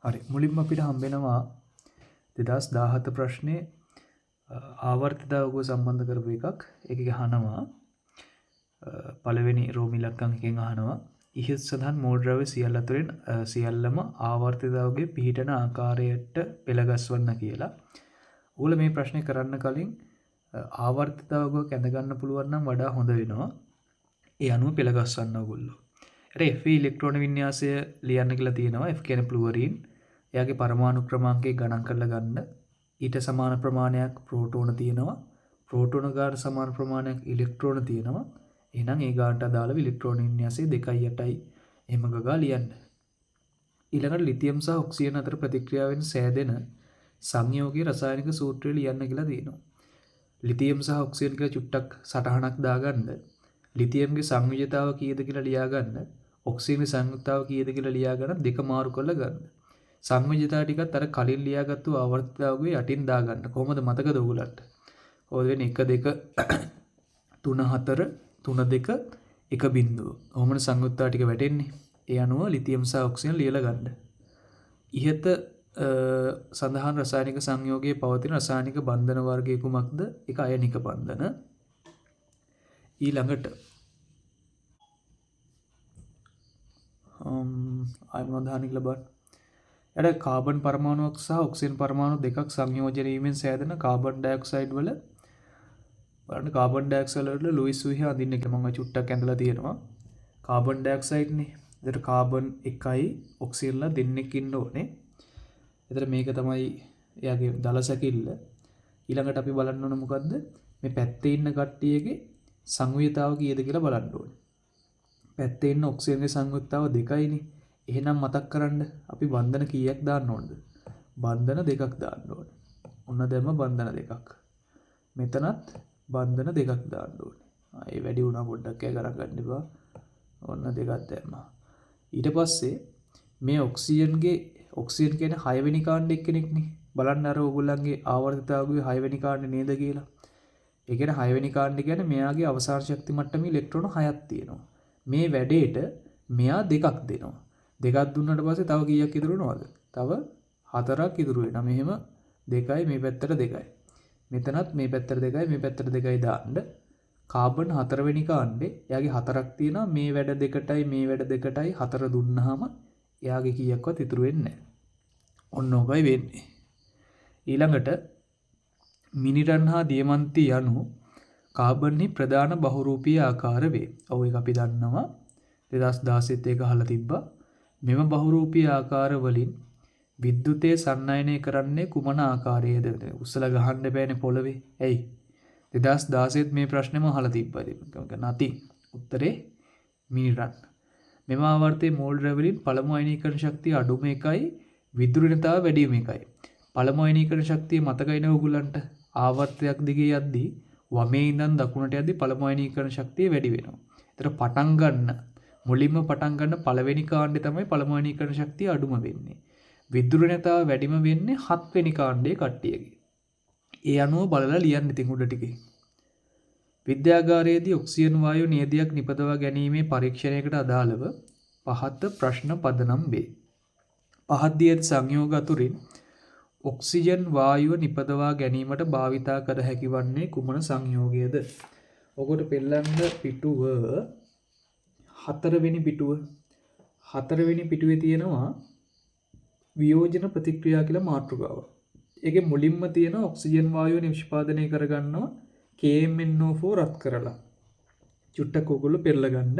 හරි මුලින්ම අපිට හම්බෙනවා 2017 ප්‍රශ්නේ ආවර්තිතාවක සම්බන්ධ කරපු එකක්. ඒකේ අහනවා පළවෙනි රෝම ඉලක්කම් එකෙන් අහනවා ඉහත සඳහන් මෝල් ද්‍රව්‍ය සියල්ල අතරින් සියල්ලම ආවර්තිතාවකයේ පිහිටන ආකාරයට පෙළගස්වන්න කියලා. ඕගොල්ලෝ මේ ප්‍රශ්නේ කරන්න කලින් ආවර්තිතාවක ඇඳ ගන්න පුළුවන් නම් වඩා හොඳ වෙනවා. ඒ අනුව පෙළගස්වන්න ඕගොල්ලෝ. Fe ඉලෙක්ට්‍රෝන වින්‍යාසය ලියන්න කියලා තියෙනවා. F කියන්නේ ෆ්ලුවරින්. එයාගේ පරමාණු ක්‍රමාංකය ගණන් කරලා ගන්න. ඊට සමාන ප්‍රමාණයක් ප්‍රෝටෝන තියෙනවා. ප්‍රෝටෝන ගාන සමාන ප්‍රමාණයක් ඉලෙක්ට්‍රෝන තියෙනවා. එහෙනම් ඒ ගානට අදාළව ඉලෙක්ට්‍රෝන වින්‍යාසය 2.8යි. එහෙම ගගා ලියන්න. ඊළඟට ලිතියම් සහ ඔක්සිජන් අතර ප්‍රතික්‍රියාවෙන් සෑදෙන සංයෝගයේ රසායනික සූත්‍රය ලියන්න කියලා තියෙනවා. ලිතියම් සහ ඔක්සිජන් කියලා චුට්ටක් සටහනක් දාගන්න. ලිතියම්ගේ සංයුජතාව කීයද කියලා ලියා ගන්න. ඔක්සිජන්ගේ සංයුක්තාව කීයද කියලා ලියා ගන්න. දෙක මාරු කරලා ගන්න. සංයුජතාව ටිකත් අර කලින් ලියාගත්තු ආවර්තිතාවකේ යටින් දාගන්න. කොහොමද මතකද ඔයගලන්ට? කොහොමද වෙන්නේ 1 2 3 4 3 2 1 බිංදුව. කොහොමද සංයුක්තාව ටික වැටෙන්නේ? ඒ අනුව ලිතියම් සහ ඔක්සිජන් ලියලා ගන්න. ඉහත සඳහන් රසායනික සංයෝගයේ පවතින රසායනික බන්ධන වර්ගය කුමක්ද? ඒක අයනික බන්ධන. ඊළඟට I'm not දාන්න කියලා බලන්න. එඩ කාබන් පරමාණුවක් සහ ඔක්සිජන් පරමාණු දෙකක් සංයෝජනය වීමෙන් සෑදෙන කාබන් ඩයොක්සයිඩ් වල බලන්න කාබන් ඩයොක්සයිඩ් වල ලුයිස් සුයි අඳින්න කියලා මම චුට්ටක් ඇඳලා තියෙනවා. කාබන් ඩයොක්සයිඩ් නේ. එතන කාබන් එකයි ඔක්සිජන්ලා දෙන්නෙක් ඉන්න ඕනේ. එතන මේක තමයි එයාගේ දල සැකිල්ල. ඊළඟට අපි බලන්න ඕන මොකද්ද? මේ පැත්තේ ඉන්න කට්ටියගේ සංයුතාව කීයද කියලා බලන්න ඕනේ. පැත්තේ ඉන්න ඔක්සිජන්ගේ සංයුතාව 2යිනේ. එහෙනම් මතක් කරන්න අපි බන්ධන කීයක් දාන්න ඕනද? බන්ධන 2ක් දාන්න ඕනේ. ඔන්න දැම්ම බන්ධන 2ක්. මෙතනත් බන්ධන 2ක් දාන්න ඕනේ. ඒ වැඩි වුණා පොඩ්ඩක් ඒ ගණන් ගන්න එපා. ඔන්න 2ක් දැම්මා. ඊට පස්සේ මේ ඔක්සිජන් කියන්නේ 6 වෙනි කාණ්ඩ එක්කෙනෙක්නේ. බලන්න අර ඕගොල්ලන්ගේ ආවර්තිතාවකයේ 6 වෙනි කාණ්ඩේ නේද කියලා. ඒ කියන්නේ 6 වෙනි කාණ්ඩ කියන්නේ මෙයාගේ අවසාන ශක්ති මට්ටමේ ඉලෙක්ට්‍රෝන 6ක් තියෙනවා. මේ වැඩේට මෙයා 2ක් දෙනවා. 2ක් දුන්නාට පස්සේ තව කීයක් ඉතුරු වෙනවද? තව 4ක් ඉතුරු වෙනවා. මෙහෙම 2යි මේ පැත්තට 2යි. මෙතනත් මේ පැත්තට 2යි මේ පැත්තට 2යි දාන්න. කාබන් 4 වෙනි කාණ්ඩේ එයාගේ 4ක් තියෙනවා. මේ වැඩ 2ටයි මේ වැඩ 2ටයි 4 දුන්නාම එයාගේ කීයක්වත් ඉතුරු වෙන්නේ නැහැ. ඔන්න ඔකයි වෙන්නේ. ඊළඟට මිනිරන් හා දියමන්ති යනු කාබන්හි ප්‍රධාන බහුරූපීය ආකාර වේ. ඔව් ඒක අපි දන්නවා. 2016 ඒක අහලා තිබ්බා. මෙම බහුරූපීය ආකාර වලින් විද්‍යුතය සන්නයනය කරන්නේ කුමන ආකාරයේද? උස්සලා ගහන්න බෑනේ පොළවේ. ඇයි? 2016 මේ ප්‍රශ්නේම අහලා තිබ්බා. ඒක නැති. උත්තරේ මිනිරන්. මෙම ආවර්තයේ මෝල් ද්‍රව්‍යවලින් පළමු අයනීකරණ ශක්තිය අඩුම එකයි විද්‍යුතතාව වැඩිම එකයි. පළමු අයනීකරණ ශක්තිය මතකයිනේ ඔයගොල්ලන්ට. ආවර්තයක් දිගේ යද්දී වමේ ඉඳන් දකුණට යද්දී පළමු අයනීකරණ ශක්තිය වැඩි වෙනවා. ඒතර මුලින්ම පටන් ගන්න පළවෙනි කාණ්ඩේ තමයි පළමු අයනීකරණ ශක්තිය අඩුම වෙන්නේ. විද්‍යුතතාව වැඩිම වෙන්නේ 7 වෙනි කාණ්ඩේ කට්ටියගේ. ඒ අනුව බලලා ලියන්න ඉතින් උඩ ටිකේ. විද්‍යාගාරයේදී ඔක්සිජන් වායු නියදියක් නිපදවා ගැනීමේ පරීක්ෂණයකට අදාළව පහත ප්‍රශ්න පදනම් වේ. පහත් දී ඇති සංයෝග අතුරින් ඔක්සිජන් වායුව නිපදවා ගැනීමට භාවිතා කර හැකි වන්නේ කුමන සංයෝගයද? ඔකට පෙන්නන්න පිටුව 4 වෙනි පිටුව. 4 වෙනි පිටුවේ තියෙනවා වියෝජන ප්‍රතික්‍රියා කියලා මාතෘකාව. ඒකේ මුලින්ම තියෙන ඔක්සිජන් වායුව නිෂ්පාදනය කරගන්නවා KMnO4 රත් කරලා. චුට්ටක් ඔයගොල්ලෝ පෙරලා ගන්න.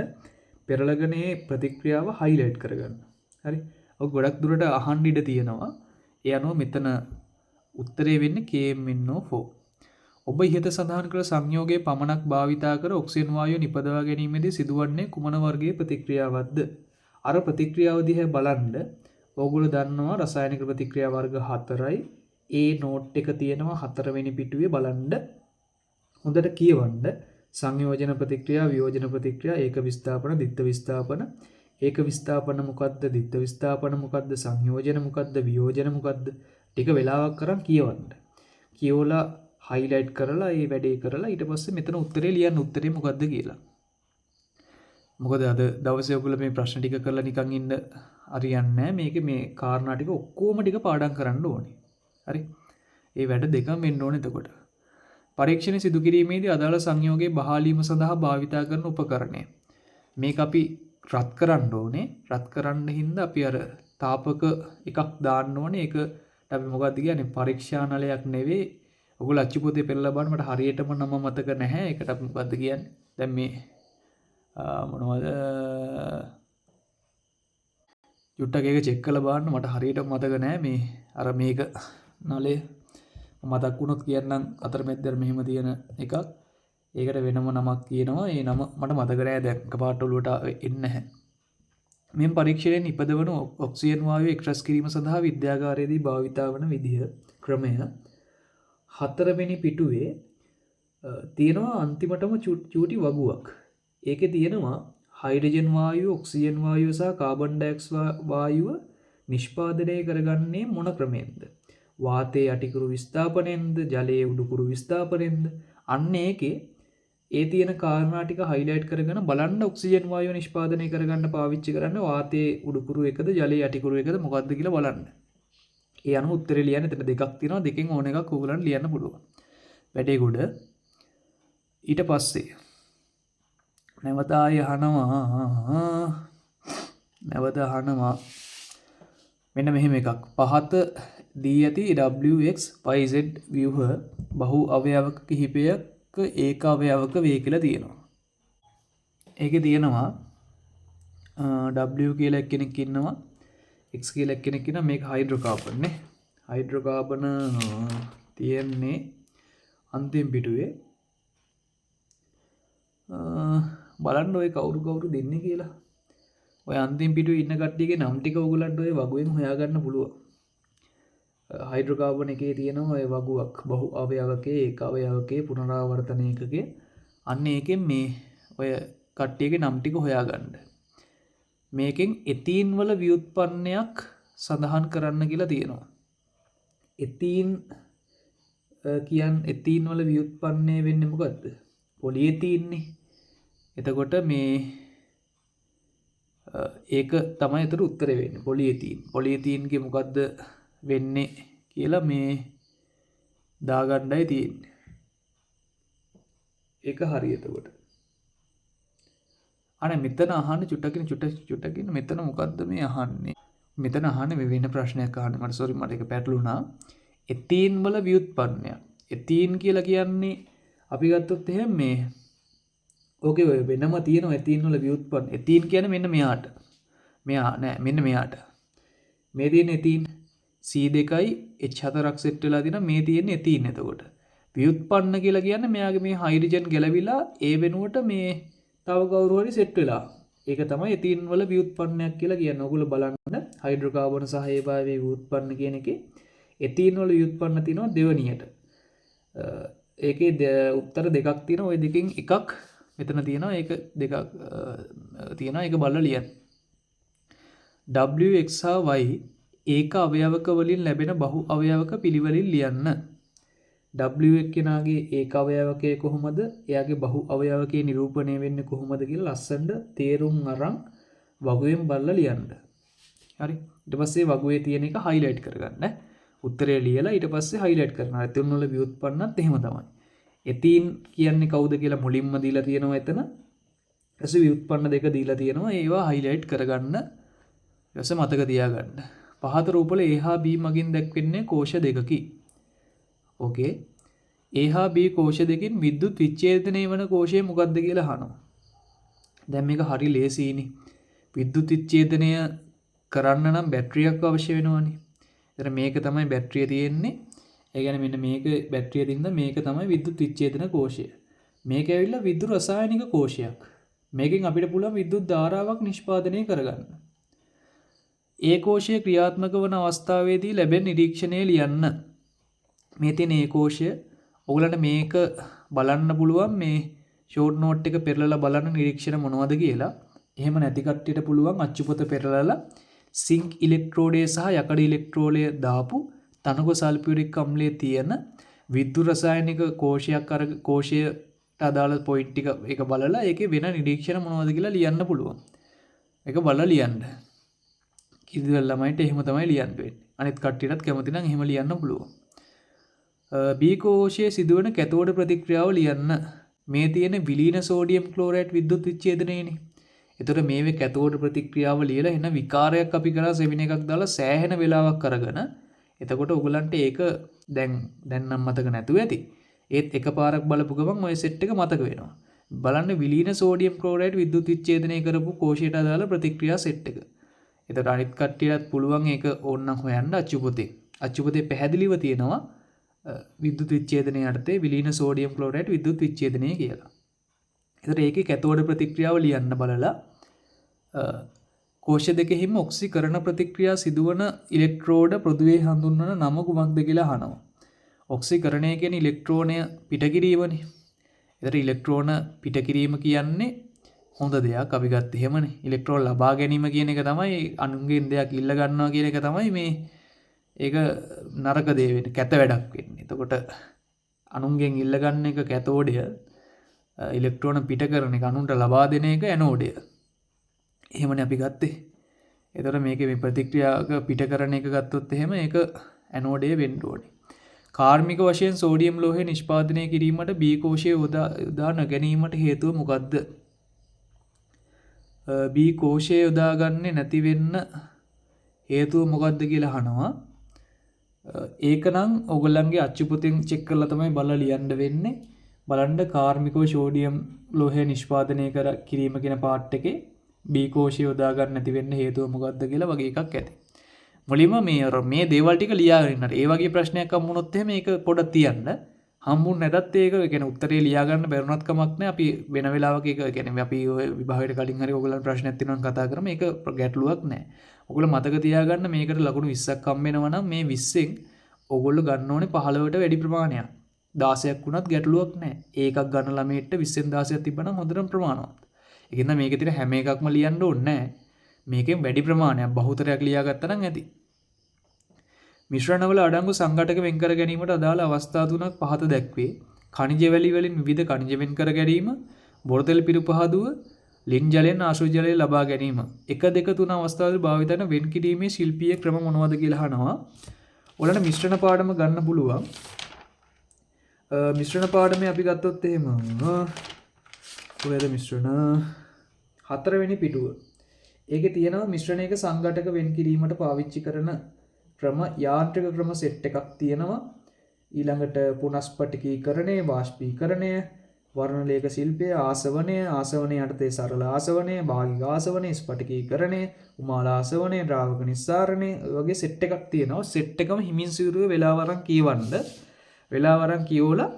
පෙරලාගෙන මේ ප්‍රතික්‍රියාව හයිලයිට් කරගන්න. හරි. ඔය ගොඩක් දුරට අහන්න ඉඩ තියෙනවා. ඒ අනුව මෙතන උත්තරේ වෙන්නේ KMnO4. ඔබ ඉහත සඳහන් කළ සංයෝගයේ පමණක් භාවිතා කර ඔක්සිජන් වායුව නිපදවා ගැනීමේදී සිදුවන්නේ කුමන වර්ගයේ ප්‍රතික්‍රියාවක්ද? අර ප්‍රතික්‍රියාව දිහා බලන්න ඕගොල්ලෝ දන්නවා රසායනික ප්‍රතික්‍රියා වර්ග 4යි. ඒ නෝට් එක තියෙනවා 4 වෙනි පිටුවේ බලන්න. හොඳට කියවන්න. සංයෝජන ප්‍රතික්‍රියා, වියෝජන ප්‍රතික්‍රියා, ඒක විස්ථාපන, ද්විත්ව විස්ථාපන. ඒක විස්ථාපන මොකද්ද? ද්විත්ව විස්ථාපන මොකද්ද? සංයෝජන මොකද්ද? වියෝජන මොකද්ද? ටික වෙලාවක් කරන් කියවන්න. කියවලා හයිලයිට් කරලා ඒ වැඩේ කරලා ඊට පස්සේ මෙතන උත්තරේ ලියන්න. උත්තරේ මොකද්ද කියලා. මොකද අද දවසේ ඔයගොල්ලෝ මේ ප්‍රශ්න ටික කරලා නිකන් ඉන්න හරියන්නේ නැහැ. මේකේ මේ කාරණා ටික ඔක්කොම ටික පාඩම් කරන්න ඕනේ. හරි. ඒ වැඩ දෙකම වෙන්න ඕනේ එතකොට. පරීක්ෂණ සිදු කිරීමේදී අදාළ සංයෝගයේ බහාලීම සඳහා භාවිතා කරන උපකරණය. මේක අපි රත් කරන්න ඕනේ. රත් කරන්න හින්දා අපි අර තාපක එකක් දාන්න ඕනේ. ඒක අපි මොකක්ද කියන්නේ පරීක්ෂා නලයක් නෙවෙයි. ඔයගොල්ලෝ අච්චු පොතේ පෙරලා බලන්න මට හරියටම නම මතක නැහැ. ඒකට අපි මොකද්ද කියන්නේ? දැන් මේ මොනවද චුට්ටක් ඒක චෙක් කරලා බලන්න මට හරියට මතක නැහැ මේ අර මේක නලය මතක් වුණොත් කියන්නම් අතරමැද්දට මෙහෙම තියෙන එකක් ඒකට වෙනම නමක් කියනවා ඒ නම මට මතක නැහැ දැන් එකපාරට ඔලුවට එන්නේ නැහැ මෙම් පරීක්ෂණයෙන් ඉපදවන ඔක්සිජන් වායුව එක්ස්ට්‍රස් කිරීම සඳහා විද්‍යාගාරයේදී භාවිතා වන විදිහ ක්‍රමය හතරවෙනි පිටුවේ තියෙනවා අන්තිමටම චූටි වගුවක් ඒකේ තියෙනවා හයිඩ්‍රජන් වායුව ඔක්සිජන් වායුව සහ කාබන් ඩයොක්සයිඩ් වායුව නිෂ්පාදනය කරගන්නේ මොන ක්‍රමයෙන්ද වාතයේ යටිකුරු විස්ථාපනයෙන්ද ජලයේ උඩුකුරු විස්ථාපනයෙන්ද අන්න ඒකේ ඒ තියෙන කාරණා ටික හයිලයිට් කරගෙන බලන්න ඔක්සිජන් වායුව නිෂ්පාදනය කරගන්න පාවිච්චි කරන්න වාතයේ උඩුකුරු එකද ජලයේ යටිකුරු එකද මොකක්ද කියලා බලන්න. ඒ අනුව උත්තරේ ලියන්න එතන දෙකක් තියෙනවා දෙකෙන් ඕන එකක් ඔයගලන්ට ලියන්න පුළුවන්. වැඩේ ගොඩ ඊට පස්සේ නැවත අහනවා මෙන්න මෙහෙම එකක් පහත දී ඇති WX YZ ව්‍යුහ බහු අවයවක කිහිපයක ඒක අවයවක වේ කියලා තියෙනවා. ඒකේ තියෙනවා W කියලා එක්කෙනෙක් ඉන්නවා X කියලා එක්කෙනෙක් ඉන්නවා මේක හයිඩ්‍රෝකාබන් නේ. හයිඩ්‍රෝකාබන් තියෙන්නේ අන්තිම පිටුවේ බලන්න ඔය කවුරු දෙන්නේ කියලා. ඔය අන්තිම පිටුවේ ඉන්න කට්ටියගේ නම් ටික ඔයගලන්ට ඔය වගුවෙන් හොයාගන්න පුළුවන්. හයිඩ්‍රෝකාබන් එකේ තියෙනවා ඔය වගුවක් බහු අවයවකයේ ඒක අවයවකයේ පුනරාවර්තන ඒකකයේ අන්න ඒකෙන් මේ ඔය කට්ටියගේ නම් ටික හොයාගන්න. මේකෙන් එතීන් වල ව්‍යුත්පන්නයක් සඳහන් කරන්න කියලා තියෙනවා. එතීන් කියන්නේ එතීන් වල ව්‍යුත්පන්නය වෙන්නේ මොකද්ද? පොලිඑතීන්නේ. එතකොට මේ ඒක තමයි ඒතර උත්තරේ වෙන්නේ පොලිඑතීන්. පොලිඑතීන්ගේ මොකද්ද වෙන්නේ කියලා මේ දාගන්නයි තියෙන්නේ. ඒක හරි එතකොට. අනේ මෙතන අහන්නේ චුට්ටකින් මෙතන මොකද්ද මේ අහන්නේ? මෙතන අහන්නේ මේ වෙන ප්‍රශ්නයක් අහන්නේ. මට සෝරි මට ඒක පැටළුණා. එතීන් වල ව්‍යුත්පන්නය. එතීන් කියලා කියන්නේ අපි ගත්තොත් එහෙම මේ ඕකේ ඔය වෙනම තියෙනවා එතීන් වල ව්‍යුත්පන්න. එතීන් කියන්නේ මෙන්න මෙයාට. මෙන්න මෙයාට. මේ තියෙන එතීන් C2යි H4ක් සෙට් වෙලා තියෙනවා මේ තියෙන්නේ එතීන් එතකොට. ව්‍යුත්පන්න කියලා කියන්නේ මෙයාගේ මේ හයිඩ්‍රජන් ගැලවිලා ඒ වෙනුවට මේ තව කවුරු හරි සෙට් වෙලා. ඒක තමයි එතීන් වල ව්‍යුත්පන්නයක් කියලා කියන්නේ. ඔයගොල්ලෝ බලන්න හයිඩ්‍රෝකාබන් සහ ඒවායේ ව්‍යුත්පන්න කියන එකේ එතීන් වල ව්‍යුත්පන්න තියෙනවා දෙවනියට. ඒකේ උත්තර දෙකක් තියෙනවා. ওই දෙකෙන් එකක් මෙතන තියෙනවා. ඒක දෙකක් තියෙනවා. ඒක බලලා ලියන්න. WX සහ Y ඒක අවයවක වලින් ලැබෙන බහු අවයවක පිළිවෙලින් ලියන්න. W කෙනාගේ ඒක අවයවකයේ කොහොමද? එයාගේ බහු අවයවකයේ නිරූපණය වෙන්නේ කොහොමද කියලා ලස්සනට තේරුම් අරන් වගුවෙන් බලලා ලියන්න. හරි. ඊට පස්සේ වගුවේ තියෙන එක හයිලයිට් කරගන්න. උත්තරය ලියලා ඊට පස්සේ හයිලයිට් කරනවා. එතන වල ව්‍යුත්පන්නත් එහෙම තමයි. එතීන් කියන්නේ කවුද කියලා මුලින්ම දීලා තියෙනවා එතන. ඊට ව්‍යුත්පන්න දෙක දීලා තියෙනවා. ඒවා හයිලයිට් කරගන්න. ඊට මතක තියාගන්න. පහත රූපවල A හා B මගින් දැක්වෙන්නේ කෝෂ දෙකකි. ඕකේ. A හා B කෝෂ දෙකකින් විද්‍යුත් විච්ඡේදනය වන කෝෂය මොකක්ද කියලා අහනවා. දැන් මේක හරි ලේසියිනේ. විද්‍යුත් විච්ඡේදනය කරන්න නම් බැටරියක් අවශ්‍ය වෙනවනේ. එතන මේක තමයි බැටරිය තියෙන්නේ. ඒ කියන්නේ මෙන්න මේක බැටරිය දින්ද මේක තමයි විද්‍යුත් විච්ඡේදන කෝෂය. මේක ඇවිල්ලා විද්‍යුත් රසායනික කෝෂයක්. මේකෙන් අපිට පුළුවන් විද්‍යුත් ධාරාවක් නිෂ්පාදනය කරගන්න. ඒ කෝෂය ක්‍රියාත්මක වන අවස්ථාවේදී ලැබෙන නිරීක්ෂණය ලියන්න. මේ තියෙන ඒ කෝෂය ඔයගලන්ට මේක බලන්න පුළුවන් මේ ෂෝට් නෝට් එක පෙරලලා බලන්න නිරීක්ෂණ මොනවද කියලා. එහෙම නැති කට්ටියට පුළුවන් අච්චුපොත පෙරලලා සිංක් ඉලෙක්ට්‍රෝඩය සහ යකඩ ඉලෙක්ට්‍රෝඩය දාපු තනකො සල්ෆියුරික් අම්ලයේ තියෙන විද්‍යුත් රසායනික කෝෂයක් කෝෂය අදාළ පොයින්ට් ටික එක බලලා ඒකේ වෙන නිරීක්ෂණ මොනවද කියලා ලියන්න පුළුවන්. ඒක බලලා ලියන්න. කිසිදු ළමයින්ට එහෙම තමයි ලියන්න වෙන්නේ. අනිත් කට්ටියටත් කැමති නම් එහෙම ලියන්න පුළුවන්. B කෝෂයේ සිදුවන කැතෝඩ ප්‍රතික්‍රියාව ලියන්න. මේ තියෙන විලීන සෝඩියම් ක්ලෝරයිඩ් විද්‍යුත් විච්ඡේදනයේනේ. එතකොට මේවේ කැතෝඩ ප්‍රතික්‍රියාව ලියලා එන විකාරයක් අපි කරා සෙමින එකක් දාලා සෑහෙන වෙලාවක් අරගෙන එතකොට ඔයගලන්ට ඒක දැන් නම් මතක නැතුව ඇති. ඒත් එකපාරක් බලපු ගමන් ඔය සෙට් එක මතක වෙනවා. බලන්න විලීන සෝඩියම් ක්ලෝරයිඩ් විද්‍යුත් විච්ඡේදනය කරපු කෝෂයට අදාළ ප්‍රතික්‍රියා සෙට් එක. එතකොට අනිත් කට්ටියටත් පුළුවන් ඒක ඕනනම් හොයන්න අච්චුපොතේ. අච්චුපොතේ පැහැදිලිව තියෙනවා විද්‍යුත් විච්ඡේදනය යටතේ විලීන සෝඩියම් ක්ලෝරයිඩ් විද්‍යුත් විච්ඡේදනය කියලා. එතකොට ඒකේ කැතෝඩ ප්‍රතික්‍රියාව ලියන්න බලලා කෝෂ දෙකෙහිම ඔක්සිකරණ ප්‍රතික්‍රියා සිදුවන ඉලෙක්ට්‍රෝඩ පොදුවේ හඳුන්වන නම කුමක්ද කියලා අහනවා. ඔක්සිකරණය කියන්නේ ඉලෙක්ට්‍රෝනය පිටකිරීමනේ. එතකොට ඉලෙක්ට්‍රෝන පිටකිරීම කියන්නේ හොඳ දෙයක්. අපි ගත්ත එහෙමනේ. ඉලෙක්ට්‍රෝන ලබා ගැනීම කියන එක තමයි අනුන්ගෙන් දෙයක් ඉල්ල ගන්නවා කියන එක තමයි මේ ඒක නරක දේ වෙන්නේ. කැත වැඩක් වෙන්නේ. එතකොට අනුන්ගෙන් ඉල්ල ගන්න එක කැතෝඩය, ඉලෙක්ට්‍රෝන පිට කරන එක අනුන්ට ලබා දෙන එක ඇනෝඩය. එහෙමනේ අපි ගත්තේ. එතකොට මේකේ මේ ප්‍රතික්‍රියාවක පිට කරන එක ගත්තොත් එහෙම ඒක ඇනෝඩය වෙන්න ඕනේ. කාර්මික වශයෙන් සෝඩියම් ලෝහය නිෂ්පාදනය කිරීමට B කෝෂයේ යොදා නොගැනීමට හේතුව මොකක්ද? B කෝෂයේ යොදාගන්නේ නැති වෙන්න හේතුව මොකක්ද කියලා අහනවා. ඒකනම් ඔයගොල්ලන්ගේ අච්චුපොතෙන් චෙක් කරලා තමයි බලලා ලියන්න වෙන්නේ. බලන්න කාර්මිකව සෝඩියම් ලෝහය නිෂ්පාදනය කිරීම කියන පාර්ට් එකේ B කෝෂය යොදා ගන්න නැති වෙන්න හේතුව මොකක්ද කියලා වගේ එකක් ඇති. මුලින්ම මේ දේවල් ටික ලියාගෙන ඉන්නට. ඒ වගේ ප්‍රශ්නයක් හම්බුනොත් එහෙම මේක පොඩක් තියන්න. හම්බුනේ නැතත් ඒක කියන්නේ උත්තරේ ලියා ගන්න බැරුණත් කමක් නැහැ. අපි වෙන වෙලාවක ඒක කියන්නේ අපි ඔය විභාගයට කලින් හරි ඔයගොල්ලන්ට ප්‍රශ්නයක් තියෙනවා කතා කරමු. මේක ගැටලුවක් නැහැ. ඔයගොල්ලෝ මතක තියාගන්න මේකට ලකුණු 20ක් හම්බ වෙනවා නම් මේ 20න් ඔයගොල්ලෝ ගන්න ඕනේ 15ට වැඩි ප්‍රමාණයක්. 16ක් වුණත් ගැටලුවක් නැහැ. ඒකක් ගන්න ළමයිට 20න් 16ක් තිබ්බනම් හොඳටම ප්‍රමාණවත්. ඒකෙන්ද මේකේ තියෙන හැම එකක්ම ලියන්න ඕනේ නැහැ. මේකෙන් වැඩි ප්‍රමාණයක් බහුතරයක් ලියාගත්තා නම් ඇති. මිශ්‍රණවල අඩංගු සංඝටක වෙන් කර ගැනීමට අදාළ අවස්ථා තුනක් පහත දැක්වේ. ඛනිජ වැලි වලින් විවිධ ඛනිජ වෙන් කර ගැනීම, බොරතෙල් පිරුපහදුව, ලින් ජලයෙන් ආශ්‍රය ජලය ලබා ගැනීම. 1 2 3 අවස්ථාවල භාවිත කරන වෙන් කිරීමේ ශිල්පීය ක්‍රම මොනවද කියලා අහනවා. ඔයාලට මිශ්‍රණ පාඩම ගන්න පුළුවන්. මිශ්‍රණ පාඩමේ අපි ගත්තොත් එහෙම කොහෙද මිශ්‍රණ 4 වෙනි පිටුව. ඒකේ තියෙනවා මිශ්‍රණයක සංඝටක වෙන් කිරීමට පාවිච්චි කරන ක්‍රම යාන්ත්‍රික ක්‍රම සෙට් එකක් තියෙනවා. ඊළඟට පුනස්පටිකීකරණය, වාෂ්පීකරණය, වර්ණලේඛ ශිල්පය, ආසවනය, ආසවනය යටතේ සරල ආසවනය, භාගික ආසවනය, ස්පටිකීකරණය, උමාල ආසවනය, ද්‍රාවක නිස්සාරණය වගේ සෙට් එකක් තියෙනවා. සෙට් එකම හිමින් සිරුවේ වෙලාව අරන් කියවන්න. වෙලාව අරන් කියවලා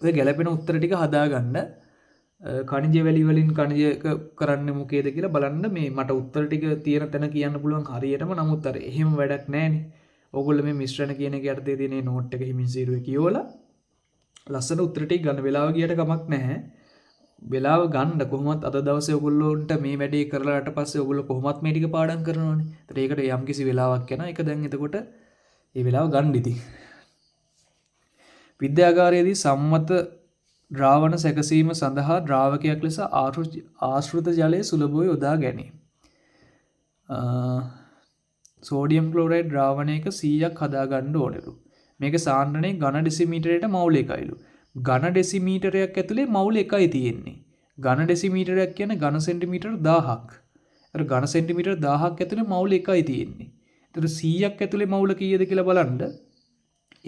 ඔය ගැලපෙන උත්තර ටික හදාගන්න. ඛනිජ වැලි වලින් ඛනිජක කරන්නේ මොකේද කියලා බලන්න. මේ මට උත්තර ටික තියෙන තැන කියන්න පුළුවන් හරියටම. නමුත් අර එහෙම වැඩක් නැහැනේ. ඕගොල්ලෝ මේ මිශ්‍රණ කියන එක යටතේ තියෙන නෝට් එක හිමින් සීරුවේ කියවලා ලස්සන උත්තර ටික ගන්න. වෙලාව ගියට කමක් නැහැ. වෙලාව ගන්න කොහොමත් අද දවසේ ඕගොල්ලෝන්ට මේ වැඩේ කරලාට පස්සේ ඕගොල්ලෝ කොහොමත් මේ ටික පාඩම් කරනවානේ. ඒකට යම්කිසි වෙලාවක් යනවා. ඒක දැන් එතකොට මේ වෙලාව ගන්න ඉතින්. විද්‍යාගාරයේදී සම්මත ද්‍රාවණ සැකසීම සඳහා ද්‍රාවකයක් ලෙස ආශ්‍රිත ජලය සුලභව යොදා ගැනීම. සෝඩියම් ක්ලෝරයිඩ් ද්‍රාවණයක 100ක් හදා ගන්න ඕනෙලු. මේක සාන්ද්‍රණය ඝන ඩෙසිමීටරයට මවුල් 1යිලු. ඝන ඩෙසිමීටරයක් ඇතුලේ මවුල් 1යි තියෙන්නේ. ඝන ඩෙසිමීටරයක් කියන්නේ ඝන සෙන්ටිමීටර 1000ක්. අර ඝන සෙන්ටිමීටර 1000ක් ඇතුලේ මවුල් 1යි තියෙන්නේ. ඒතර 100ක් ඇතුලේ මවුල කීයද කියලා බලන්න.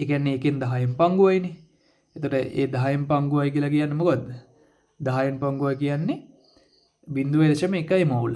ඒ කියන්නේ එකෙන් 10න් පංගුවයිනේ. එතකොට ඒ 10න් පංගුවයි කියලා කියන්නේ මොකද්ද? 10න් පංගුවයි කියන්නේ 0.1 මවුල.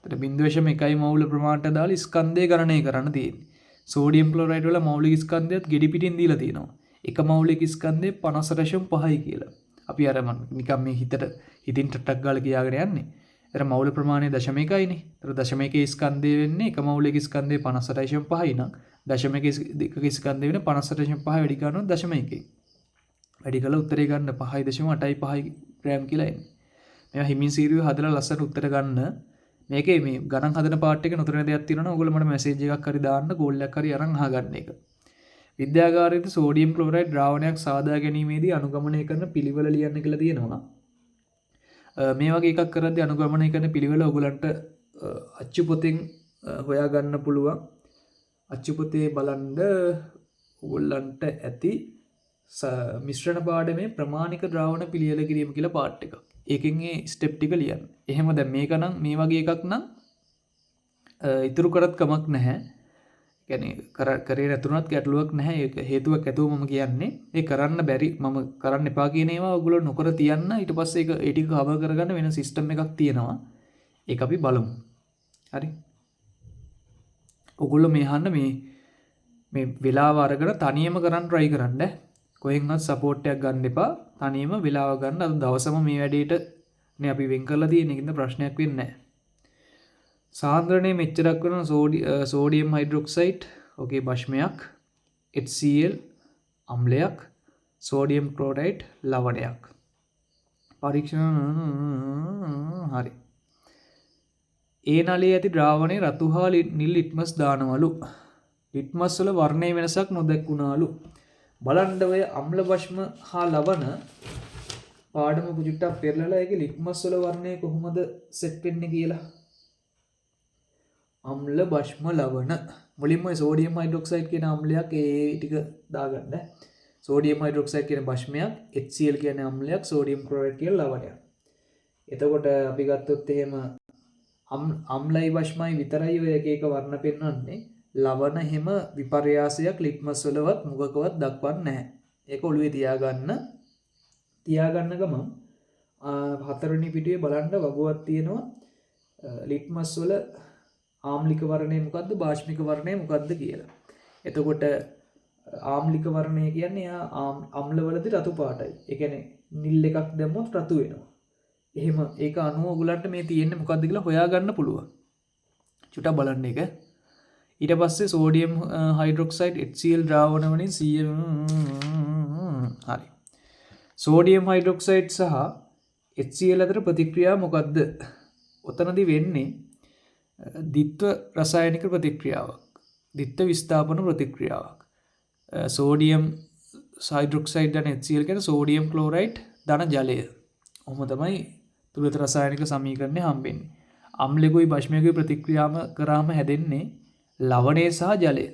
එතකොට 0.1 මවුල ප්‍රමාණයට දාලා ස්කන්ධය ගණනය කරන්න තියෙන්නේ. සෝඩියම් ක්ලෝරයිඩ් වල මෞලික ස්කන්ධයත් ගෙඩි පිටින් දීලා තියෙනවා. එක මෞලික ස්කන්ධය 50.5යි කියලා. අපි අර නිකන් මේ හිතින් ටටක් ගාලා කියාගෙන යන්නේ. අර මෞල ප්‍රමාණය 0.1යිනේ. ඒතර 0.1 ස්කන්ධය වෙන්නේ එක මෞලික ස්කන්ධය 50.5යි නම් 0.1 ස්කන්ධය වෙන 50.5 වැඩි කරනවා 0.1. වැඩි කළා උත්තරේ ගන්න 5.85 ග්‍රෑම් කියලා එන්නේ. මේවා හිමින් සීරුවේ හදලා ලස්සට උත්තර ගන්න. මේකේ මේ ගණන් හදන පාර්ට් එකේ නොතන දෙයක් තියෙනවා නම් ඔයගොල්ලෝ මට මැසේජ් එකක් හරි දාන්න, කෝල් එකක් හරි අරන් අහගන්න එක. විද්‍යාගාරයේදී සෝඩියම් ක්ලෝරයිඩ් ද්‍රාවණයක් සාදා ගැනීමේදී අනුගමනය කරන පිළිවෙල ලියන්න කියලා තියෙනවා. මේ වගේ එකක් කරද්දී අනුගමනය කරන පිළිවෙල ඔයගලන්ට අච්චු පොතෙන් හොයාගන්න පුළුවන්. අච්චු පොතේ බලන්න ඔයගලන්ට ඇති මිශ්‍රණ පාඩමේ ප්‍රමාණික ද්‍රාවණ පිළියෙල කිරීම කියලා පාර්ට් එකක්. ඒකෙන් ඒ ස්ටෙප් ටික ලියන්න. එහෙම දැන් මේක නම් මේ වගේ එකක් නම් ඉතුරු කරත් කමක් නැහැ. කියන්නේ කරේ නැතුණත් ගැටලුවක් නැහැ. ඒක හේතුවක් ඇතුව මම කියන්නේ. ඒ කරන්න බැරි මම කරන්න එපා කියන ඒවා ඔයගොල්ලෝ නොකර තියන්න. ඊට පස්සේ ඒක ඒ ටික කවර් කරගන්න වෙන සිස්ටම් එකක් තියෙනවා. ඒක අපි බලමු. හරි. ඔයගොල්ලෝ මේ අහන්න මේ වෙලාව අරගෙන තනියම කරන් try කරන්න. කොහෙන්වත් සපෝට් එකක් ගන්න එපා. තනියම වෙලාව ගන්න. අද දවසම මේ වැඩේට නේ අපි වෙන් කරලා තියෙන එකකින්ද ප්‍රශ්නයක් වෙන්නේ නැහැ. සාන්ද්‍රණය මෙච්චරක් වෙන සෝඩියම් හයිඩ්‍රොක්සයිඩ් ඕකේ භස්මයක්, HCl අම්ලයක්, සෝඩියම් ක්ලෝරයිඩ් ලවණයක්. පරීක්ෂණ හරි. ඒ නලයේ ඇති ද්‍රාවණය රතු හා නිල් ලිට්මස් දානවලු. ලිට්මස් වල වර්ණයේ වෙනසක් නොදැක්ුණාලු. බලන්න ඔය අම්ල භස්ම හා ලවණ පාඩම පුජුට්ටක් පෙරලලා ඒකේ ලිට්මස් වල වර්ණය කොහොමද සෙට් වෙන්නේ කියලා. අම්ල භස්ම ලවණ මුලින්ම සෝඩියම් හයිඩ්‍රොක්සයිඩ් කියන අම්ලයක් ඒ ටික දාගන්න. සෝඩියම් හයිඩ්‍රොක්සයිඩ් කියන භස්මයක්, HCl කියන්නේ අම්ලයක්, සෝඩියම් ක්ලෝරයිඩ් කියන ලවණයක්. එතකොට අපි ගත්තොත් එහෙම අම්ලයි භස්මයි විතරයි ඔය එක එක වර්ණ පෙන්වන්නේ. ලවණ හැම විපර්යාසයක් ලිට්මස් වලවත් මුගකවත් දක්වන්නේ නැහැ. ඒක ඔළුවේ තියාගන්න ගමන් හතරවෙනි පිටුවේ බලන්න වගුවක් තියෙනවා. ලිට්මස් වල ආම්ලික වර්ණය මොකද්ද භාෂ්මික වර්ණය මොකද්ද කියලා. එතකොට ආම්ලික වර්ණය කියන්නේ අම්ල වලදී රතු පාටයි. ඒ කියන්නේ නිල් එකක් දැම්මොත් රතු වෙනවා. එහෙම ඒක අනුව ඔයගලන්ට මේ තියෙන්නේ මොකද්ද කියලා හොයාගන්න පුළුවන්. චුට්ටක් බලන්න එක. ඊට පස්සේ සෝඩියම් හයිඩ්‍රොක්සයිඩ් HCl ද්‍රාවණ වලින් හරි. සෝඩියම් හයිඩ්‍රොක්සයිඩ් සහ HCl අතර ප්‍රතික්‍රියාව මොකද්ද? ඔතනදී වෙන්නේ ද්විත්ව රසායනික ප්‍රතික්‍රියාවක්. ද්විත්ව විස්ථාපන ප්‍රතික්‍රියාවක්. සෝඩියම් හයිඩ්‍රොක්සයිඩ් and HCl කියන සෝඩියම් ක්ලෝරයිඩ් ධන ජලය. ඔහොම තමයි ද්විත්ව රසායනික සමීකරණය හම්බෙන්නේ. අම්ලෙකුයි භස්මයකුයි ප්‍රතික්‍රියාව කරාම හැදෙන්නේ ලවණය සහ ජලය.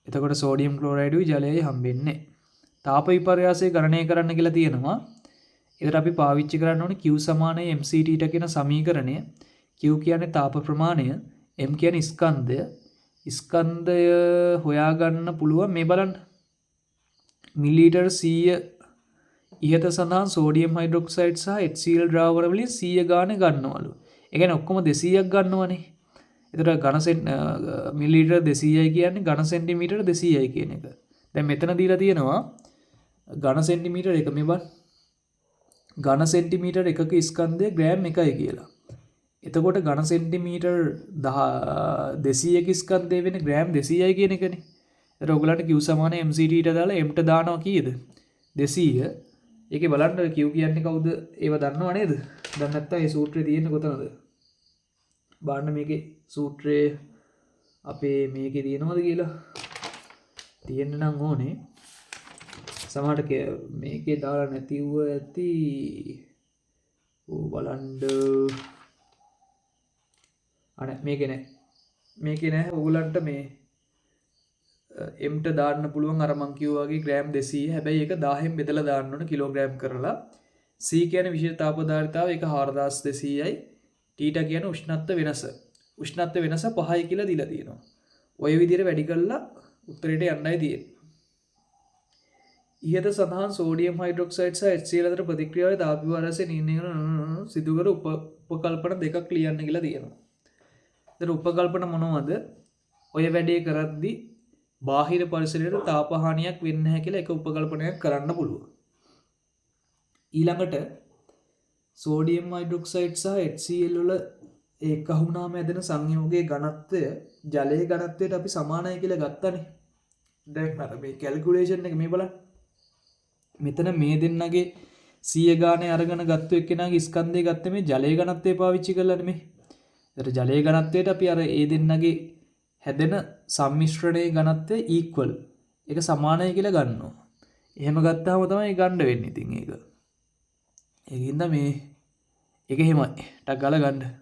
එතකොට සෝඩියම් ක්ලෝරයිඩුයි ජලයයි හම්බෙන්නේ. තාප විපර්යාසය ගණනය කරන්න කියලා තියෙනවා. ඒකට අපි පාවිච්චි කරන්න ඕනේ Q සමානයි mCT කියන සමීකරණය. Q කියන්නේ තාප ප්‍රමාණය, m කියන්නේ ස්කන්ධය. ස්කන්ධය හොයාගන්න පුළුවන් මේ බලන්න. මිලිලීටර් 100 ඉහත සඳහන් සෝඩියම් හයිඩ්‍රොක්සයිඩ් සහ HCl ද්‍රාවණ වලින් 100 ගාන ගන්නවලු. ඒ කියන්නේ ඔක්කොම 200ක් ගන්නවනේ. එතකොට ඝන මිලිලීටර් 200යි කියන්නේ ඝන සෙන්ටිමීටර 200යි කියන එක. දැන් මෙතන දීලා තියෙනවා ඝන සෙන්ටිමීටර එක මේ බලන්න. ඝන සෙන්ටිමීටර එකක ස්කන්ධය ග්‍රෑම් 1යි කියලා. එතකොට ඝන සෙන්ටිමීටර 200ක ස්කන්ධය වෙන්නේ ග්‍රෑම් 200යි කියන එකනේ. ඒතර ඔයගලන්ට Q සමාන mCT ට දාලා m ට දානවා කීයද? 200. ඒකේ බලන්න Q කියන්නේ කවුද? ඒව දන්නව නේද? දැන් නැත්තම් මේ සූත්‍රය තියෙන්නේ කොතනද? බලන්න මේකේ සූත්‍රය අපේ මේකේ තියෙනවද කියලා. තියෙන්න නම් ඕනේ. සමහරට මේකේ දාලා නැතිව ඇති. බලන්න. අනේ මේකේ නැහැ. මේකේ නැහැ. ඔයගලන්ට මේ m ට දාන්න පුළුවන් අර මං කිව්වා වගේ ග්‍රෑම් 200. හැබැයි ඒක 1000න් බෙදලා දාන්න ඕන කිලෝග්‍රෑම් කරලා. c කියන්නේ විශේෂ තාපධාරිතාව ඒක 4200යි. t කියන්නේ උෂ්ණත්ව වෙනස. උෂ්ණත්ව වෙනස 5යි කියලා දීලා තියෙනවා. ওই විදිහට වැඩි කළා උත්තරේට යන්නයි තියෙන්නේ. ඉහත සඳහන් සෝඩියම් හයිඩ්‍රොක්සයිඩ් සහ HCl අතර ප්‍රතික්‍රියාවේ තාප විපර්යාසය නිර්ණය සිදු කර උපකල්පන දෙකක් ලියන්න කියලා තියෙනවා. ඒතර උපකල්පන මොනවද? ඔය වැඩේ කරද්දී බාහිර පරිසරයට තාප හානියක් වෙන්නේ නැහැ කියලා එක උපකල්පනයක් කරන්න පුළුවන්. ඊළඟට සෝඩියම් හයිඩ්‍රොක්සයිඩ් සහ HCl වල ඒකහුණාම ඇදෙන සංයෝගයේ ඝනත්වය ජලයේ ඝනත්වයට අපි සමානයි කියලා ගත්තනේ. දැන් අර මේ කැල්කියුලේෂන් එක මේ බලන්න. මෙතන මේ දෙන්නගේ 100 ගානේ අරගෙන ගත්ත එක්කෙනාගේ ස්කන්ධය ගත්තේ මේ ජලයේ ඝනත්වය පාවිච්චි කරලා නෙමෙයි. ඒතර ජලයේ ඝනත්වයට අපි අර ඒ දෙන්නගේ හැදෙන සම්මිශ්‍රණයේ ඝනත්වය equal. ඒක සමානයි කියලා ගන්නවා. එහෙම ගත්තාම තමයි ගන්න වෙන්නේ ඉතින් ඒක. ඒකින්ද මේ ඒක එහෙමයි. ටක් ගාලා ගන්න.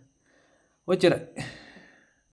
ඔච්චරයි.